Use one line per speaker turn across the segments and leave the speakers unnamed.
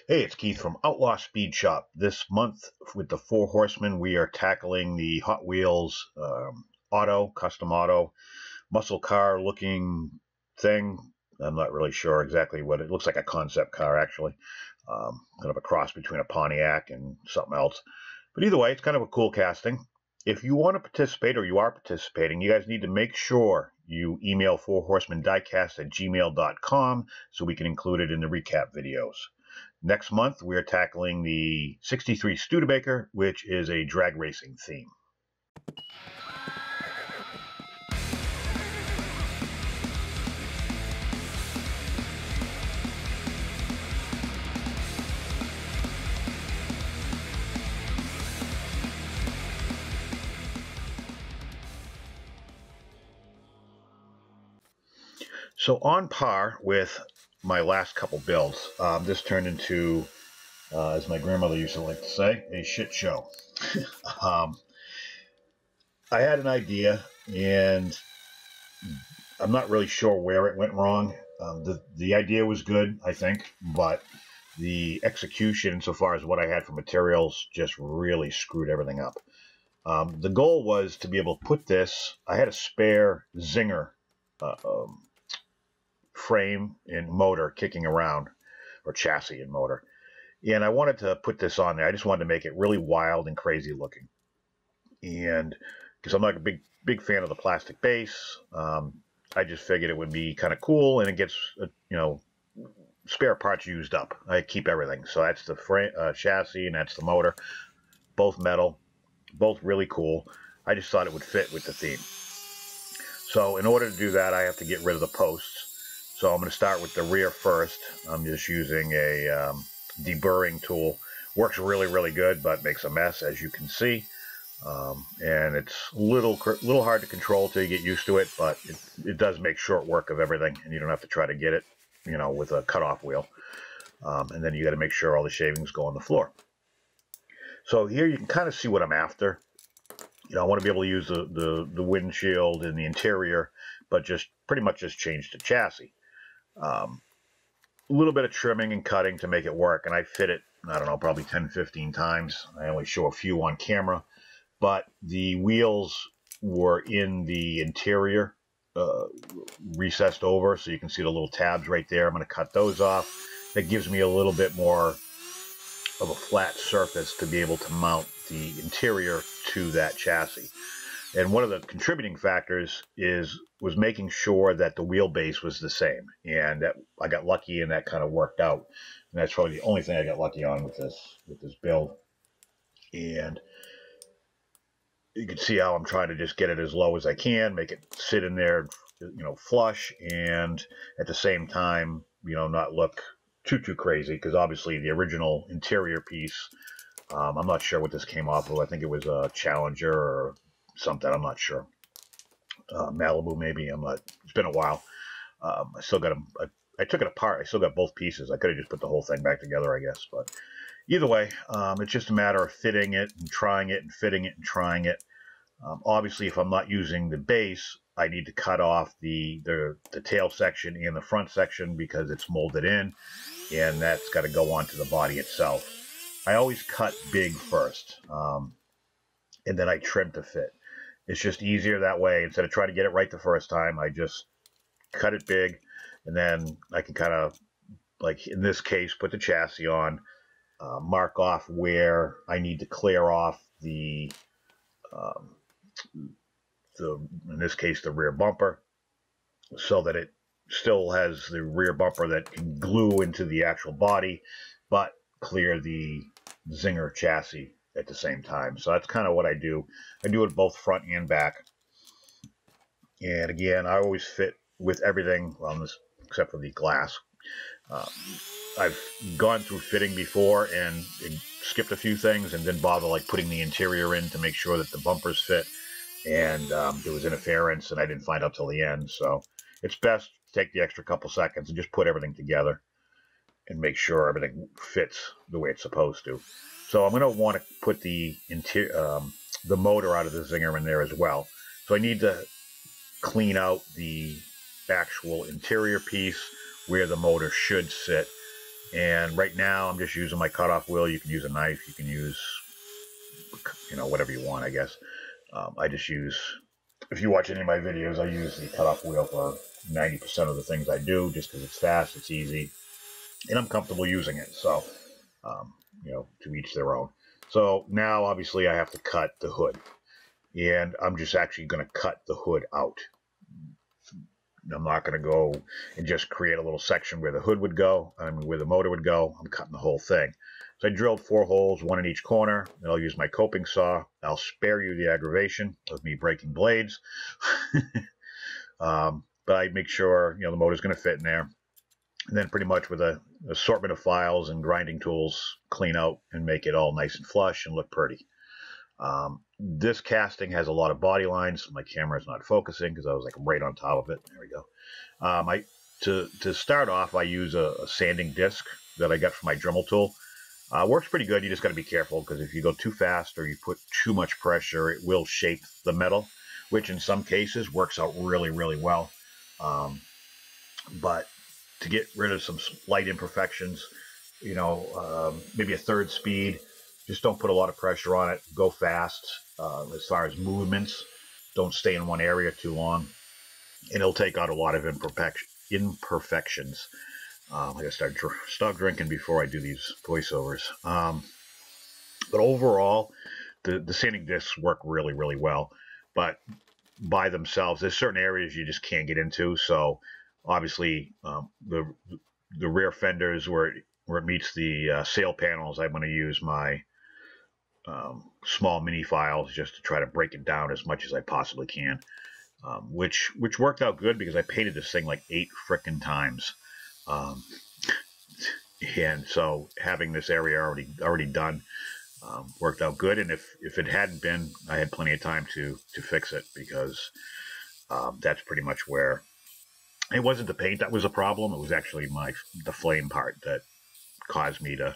Hey, it's Keith from Outlaw Speed Shop. This month with the Four Horsemen, we are tackling the Hot Wheels Otto, custom Otto, muscle car looking thing. I'm not really sure exactly what it looks like. A concept car, actually. Kind of a cross between a Pontiac and something else. But either way, it's kind of a cool casting. If you want to participate, or you are participating, you guys need to make sure you email fourhorsemendiecast@gmail.com so we can include it in the recap videos. Next month, we're tackling the 63 Studebaker, which is a drag racing theme. So on par with my last couple builds, this turned into, as my grandmother used to like to say, a shit show. I had an idea, and I'm not really sure where it went wrong. The idea was good, I think, but the execution, insofar as what I had for materials, just really screwed everything up. The goal was to be able to put this. I had a spare Zinger frame and motor kicking around, or chassis and motor, and I wanted to put this on there. I just wanted to make it really wild and crazy looking, and because I'm not a big fan of the plastic base, I just figured it would be kind of cool, and it gets spare parts used up. I keep everything, so that's the chassis and that's the motor, both metal, both really cool. I just thought it would fit with the theme. So in order to do that, I have to get rid of the posts. So I'm going to start with the rear first. I'm just using a deburring tool. Works really, really good, but makes a mess, as you can see. And it's a little hard to control till you get used to it, but it does make short work of everything, and you don't have to try to get it, with a cutoff wheel. And then you got to make sure all the shavings go on the floor. So here you can kind of see what I'm after. I want to be able to use the windshield and the interior, but just pretty much just change the chassis. A little bit of trimming and cutting to make it work, and I fit it, I don't know, probably 10-15 times. I only show a few on camera, but the wheels were in the interior, recessed over, so you can see the little tabs right there. I'm going to cut those off. That gives me a little bit more of a flat surface to be able to mount the interior to that chassis. And one of the contributing factors was making sure that the wheelbase was the same, and that I got lucky, and that kind of worked out. And that's probably the only thing I got lucky on with this build. And you can see how I'm trying to just get it as low as I can, make it sit in there, flush, and at the same time, not look too crazy, because obviously the original interior piece, I'm not sure what this came off of. I think it was a Challenger or something. I'm not sure. Malibu, maybe. It's been a while. I still got them. I took it apart. I still got both pieces. I could have just put the whole thing back together, I guess. But either way, it's just a matter of fitting it and trying it and fitting it and trying it. Obviously, if I'm not using the base, I need to cut off the tail section and the front section because it's molded in, and that's got to go onto the body itself. I always cut big first, and then I trim to fit. It's just easier that way. Instead of trying to get it right the first time, I just cut it big, and then I can kind of, like in this case, put the chassis on, mark off where I need to clear off in this case, the rear bumper, so that it still has the rear bumper that can glue into the actual body, but clear the Zinger chassis at the same time. So that's kind of what I do. I do it both front and back. And again, I always fit with everything on this, except for the glass. I've gone through fitting before and skipped a few things and didn't bother like putting the interior in to make sure that the bumpers fit. And there was interference, and I didn't find out till the end. So it's best to take the extra couple seconds and just put everything together and make sure everything fits the way it's supposed to. So I'm going to want to put the motor out of the Zinger in there as well. So I need to clean out the actual interior piece where the motor should sit, And right now I'm just using my cutoff wheel. You can use a knife, you can use, you know, whatever you want, I guess. I just use, if you watch any of my videos, I use the cutoff wheel for 90% of the things I do, just because it's fast, it's easy, and I'm comfortable using it. So, you know, to each their own. So now obviously I have to cut the hood, and I'm just actually going to cut the hood out. I'm not going to go and just create a little section where the hood would go, where the motor would go. I'm cutting the whole thing. So I drilled 4 holes, 1 in each corner, and I'll use my coping saw. I'll spare you the aggravation of me breaking blades. But I make sure, you know, the motor's going to fit in there. And then pretty much with an assortment of files and grinding tools, clean out and make it all nice and flush and look pretty. This casting has a lot of body lines. My camera is not focusing because I was like right on top of it. There we go. To start off, I use a sanding disc that I got from my Dremel tool. Works pretty good. You just got to be careful, because if you go too fast or you put too much pressure, it will shape the metal, which in some cases works out really, really well. But to get rid of some slight imperfections, you know, maybe a 1/3 speed. Just don't put a lot of pressure on it. Go fast. As far as movements, don't stay in one area too long, and it'll take out a lot of imperfections. I gotta stop drinking before I do these voiceovers. But overall, the sanding discs work really, really well. But by themselves, there's certain areas you just can't get into. So obviously, the rear fenders where it meets the sail panels, I'm going to use my small mini files just to try to break it down as much as I possibly can, which worked out good because I painted this thing like 8 frickin' times, and so having this area already done worked out good. And if it hadn't been, I had plenty of time to fix it, because that's pretty much where it wasn't the paint that was a problem. It was actually the flame part that caused me to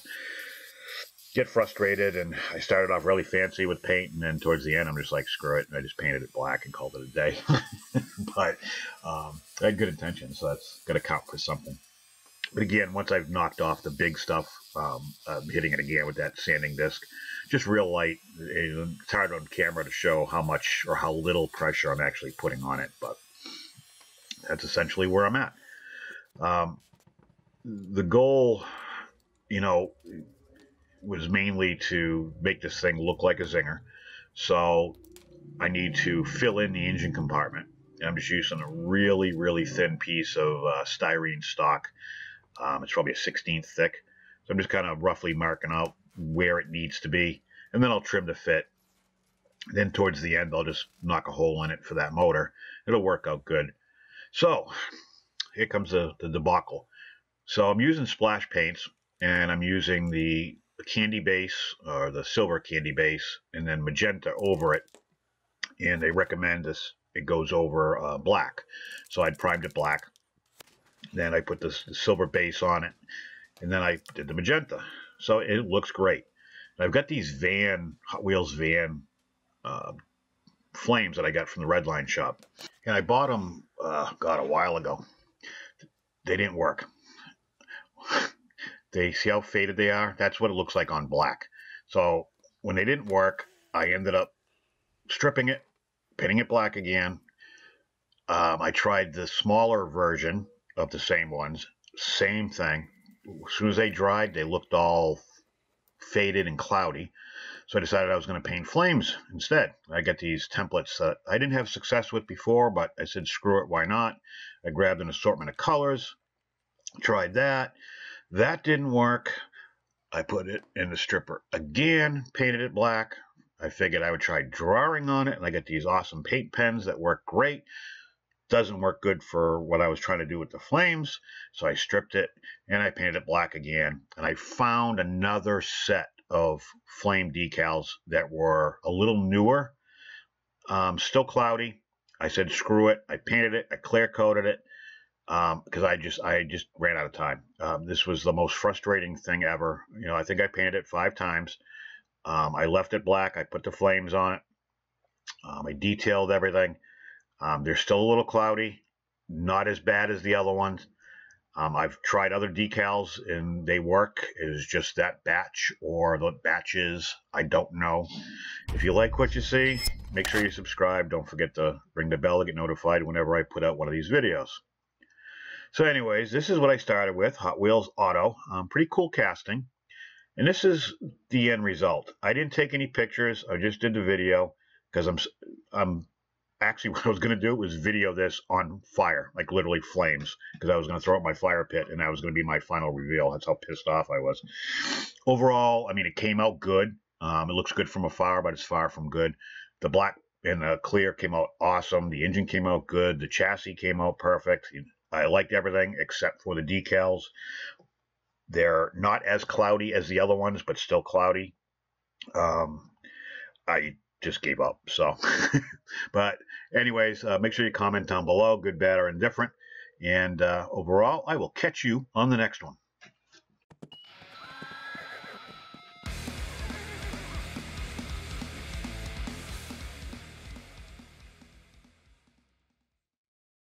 get frustrated. And I started off really fancy with paint, and then towards the end I'm just like, screw it, and I just painted it black and called it a day. But I had good intentions, so that's got to count for something. But again, once I've knocked off the big stuff, I'm hitting it again with that sanding disc, just real light. It's hard on camera to show how much or how little pressure I'm actually putting on it, but that's essentially where I'm at. The goal, you know, was mainly to make this thing look like a zinger. So I need to fill in the engine compartment. And I'm just using a really, really thin piece of styrene stock. It's probably a 1/16 thick. So I'm just kind of roughly marking out where it needs to be, and then I'll trim to fit. Then towards the end, I'll just knock a hole in it for that motor. It'll work out good. So here comes the debacle. So I'm using splash paints, and I'm using the candy base, or the silver candy base, and then magenta over it. And they recommend it goes over black. So I'd primed it black. Then I put the silver base on it, and then I did the magenta. So it looks great. And I've got these Hot Wheels van flames that I got from the Redline shop, and I bought them, God, a while ago. They didn't work. They see how faded they are? That's what it looks like on black. So when they didn't work, I ended up stripping it, painting it black again. I tried the smaller version of the same ones. Same thing. As soon as they dried, they looked all faded and cloudy. So I decided I was going to paint flames instead. I got these templates that I didn't have success with before, but I said, screw it, why not? I grabbed an assortment of colors, tried that. That didn't work. I put it in the stripper again, painted it black. I figured I would try drawing on it, and I got these awesome paint pens that work great. Doesn't work good for what I was trying to do with the flames, so I stripped it and I painted it black again. And I found another set of flame decals that were a little newer, still cloudy. I said, screw it. I painted it. I clear coated it. Because I just ran out of time. This was the most frustrating thing ever. You know, I think I painted it 5 times. I left it black. I put the flames on it. I detailed everything. They're still a little cloudy, not as bad as the other ones. I've tried other decals and they work. Is just that batch or the batches? I don't know. If you like what you see, make sure you subscribe. Don't forget to ring the bell to get notified whenever I put out one of these videos. So anyways, this is what I started with, Hot Wheels Otto. Pretty cool casting. And this is the end result. I didn't take any pictures. I just did the video because I'm actually what I was going to do was video this on fire, like literally flames, because I was going to throw up my fire pit and that was going to be my final reveal. That's how pissed off I was. Overall, I mean, it came out good. It looks good from afar, but it's far from good. The black and the clear came out awesome. The engine came out good. The chassis came out perfect. I liked everything except for the decals. They're not as cloudy as the other ones, but still cloudy. I just gave up. So, but anyways, make sure you comment down below, good, bad, or indifferent. And overall, I will catch you on the next one.